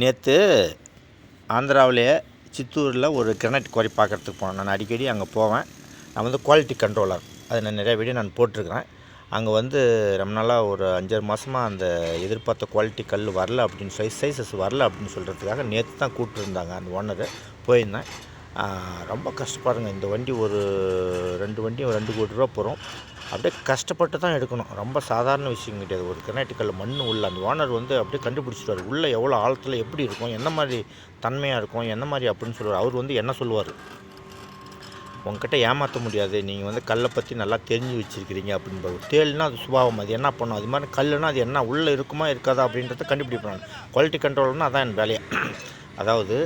நேற்று ஆந்திராவிலேயே சித்தூரில் ஒரு granite quarry பார்க்குறதுக்கு போனேன். நான் அடிக்கடி அங்கே போவேன். நான் வந்து குவாலிட்டி கண்ட்ரோலர். அது நான் நிறைய வீடியோ நான் போட்டிருக்கிறேன். அங்கே வந்து ரொம்ப நாளாக ஒரு 5-6 மாதமாக அந்த எதிர்பார்த்த குவாலிட்டி கல் வரல அப்படின்னு சைஸஸ் வரல அப்படின்னு சொல்கிறதுக்காக நேற்று தான் கூப்பிட்டுருந்தாங்க அந்த ஓனரு. போயிருந்தேன். ரொம்ப கஷ்டப்படுங்க. இந்த வண்டி ஒரு 2 வண்டி 2 கோடி ரூபா போகிறோம். அப்படியே கஷ்டப்பட்டு தான் எடுக்கணும். ரொம்ப சாதாரண விஷயம் கிடையாது. ஒரு கிரானைட் கல் மண் உள்ள அந்த ஓனர் வந்து அப்படியே கண்டுபிடிச்சிடுவார். உள்ளே எவ்வளோ ஆழத்தில் எப்படி இருக்கும், என்ன மாதிரி தன்மையாக இருக்கும், என்ன மாதிரி அப்படின்னு சொல்லுவார். அவர் வந்து என்ன சொல்லுவார், உங்ககிட்ட ஏமாற்ற முடியாது, நீங்கள் வந்து கல்லை பற்றி நல்லா தெரிஞ்சு வச்சுருக்கிறீங்க அப்படின்பாரு. தேல்னா அது சுபாவம், அது என்ன பண்ணும், அது மாதிரி கல்லுனா அது என்ன உள்ளே இருக்குமா இருக்காதா அப்படின்றத கண்டுபிடிப்பாங்க. குவாலிட்டி கண்ட்ரோல்னால் அதான் என் வேலையை. அதாவது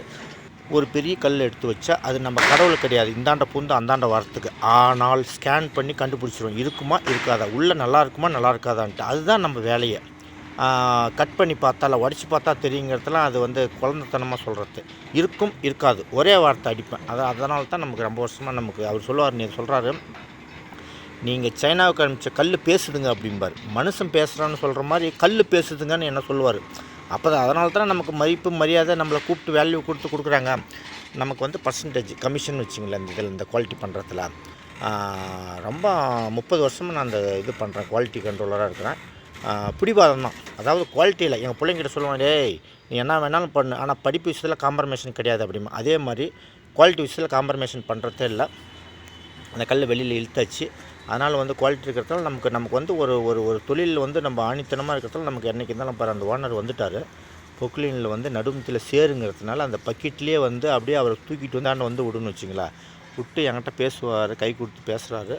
ஒரு பெரிய கல் எடுத்து வச்சா அது நம்ம கடவுள் கிடையாது, இந்தாண்ட பூந்து அந்தாண்ட வரத்துக்கு. ஆனால் ஸ்கேன் பண்ணி கண்டுபிடிச்சிடும், இருக்குமா இருக்காதா, உள்ளே நல்லா இருக்குமா நல்லா இருக்காதான்ட்டு. அதுதான் நம்ம வேலையை. கட் பண்ணி பார்த்தா இல்லை உடச்சி பார்த்தா தெரியுங்கிறதுலாம் அது வந்து குழந்தைத்தனமாக சொல்கிறது. இருக்கும் இருக்காது ஒரே வார்த்தை அடிப்பேன். அதனால தான் நமக்கு ரொம்ப வருஷமாக நமக்கு அவர் சொல்லுவார், நீ சொல்கிறாரு, நீங்கள் சைனாவுக்கு அனுப்பிச்ச கல் பேசுதுங்க அப்படிம்பார். மனுஷன் பேசுகிறான்னு சொல்கிற மாதிரி கல் பேசுதுங்கன்னு என்ன சொல்லுவார். அப்போ தான் அதனால தான் நமக்கு மதிப்பு மரியாதை நம்மளை கூப்பிட்டு வேல்யூ கொடுக்குறாங்க. நமக்கு வந்து பர்சன்டேஜ் கமிஷன் வச்சிங்களேன் இந்த இதில், இந்த குவாலிட்டி பண்ணுறதுல. ரொம்ப 30 வருஷமாக நான் அந்த இது பண்ணுறேன், குவாலிட்டி கண்ட்ரோலராக இருக்கிறேன். பிடிவாதம் தான். அதாவது குவாலிட்டியில் எங்கள் பிள்ளைங்கிட்ட சொல்லுவாங்க, டேய் நீ என்ன வேணாலும் பண்ணு, ஆனால் படிப்பு விஷயத்தில் காம்ப்ரமைஷன் கிடையாது அப்படிமா. அதே மாதிரி குவாலிட்டி விஷயத்தில் காம்ப்ரமைஷன் பண்ணுறதே இல்லை. அந்த கல் வெளியில் இழுத்தாச்சு. அதனால் வந்து குவாலிட்டி இருக்கிறதால நமக்கு வந்து ஒரு ஒரு ஒரு தொழில் வந்து நம்ம ஆணித்தனமாக இருக்கிறதால நமக்கு என்றைக்கு இருந்தாலும் பாரு. அந்த ஓனர் வந்துட்டார். பொக்லினில் வந்து நடுமத்தில் சேருங்கிறதுனால அந்த பக்கெட்லேயே வந்து அப்படியே அவரை தூக்கிட்டு வந்து வந்து விடுன்னு வச்சுங்களா. விட்டு என்கிட்ட பேசுவார், கை கொடுத்து பேசுகிறாரு.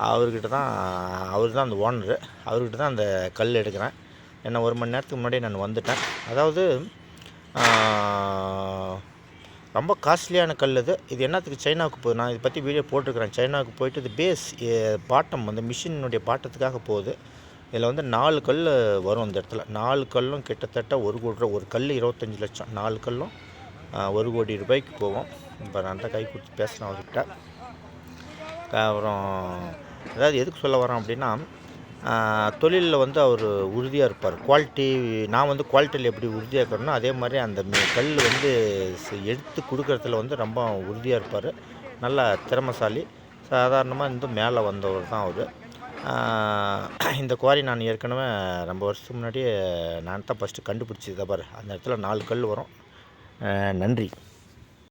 அவர் தான் அந்த ஓனரு. அவர்கிட்ட தான் அந்த கல் எடுக்கிறேன். என்ன 1 மணி நேரத்துக்கு முன்னாடி நான் வந்துட்டேன். அதாவது ரொம்ப காஸ்ட்லியான கல் இது என்னத்துக்கு சைனாவுக்கு போகுது. நான் இதை பற்றி வீடியோ போட்டிருக்கிறேன். சைனாவுக்கு போயிட்டு இது பேஸ் பாட்டம் அந்த மிஷினுடைய பாட்டத்துக்காக போகுது. இதில் வந்து 4 கல் வரும் அந்த இடத்துல. 4 கல்லும் கிட்டத்தட்ட 1 கோடி ரூபா. ஒரு கல் 25 லட்சம், 4 கல்லும் 1 கோடி ரூபாய்க்கு போகும். இப்போ நான் தான் கை கொடுத்து பேசுகிறேன் அவர்கிட்ட. அப்புறம் அதாவது எதுக்கு சொல்ல வரோம் அப்படின்னா, தொழிலில் வந்து அவர் உறுதியாக இருப்பார். குவாலிட்டி நான் வந்து குவாலிட்டியில் எப்படி உறுதியாக இருக்கிறேனோ அதே மாதிரி அந்த கல் வந்து எடுத்து கொடுக்குறதுல வந்து ரொம்ப உறுதியாக இருப்பார். நல்ல திறமைசாலி. சாதாரணமாக இருந்து மேலே வந்தவர் தான் அவர். இந்த குவாரி நான் ஏற்கனவே ரொம்ப வருஷத்துக்கு முன்னாடியே நான் தான் ஃபஸ்ட்டு கண்டுபிடிச்சது பாரு. அந்த இடத்துல 4 கல் வரும். நன்றி.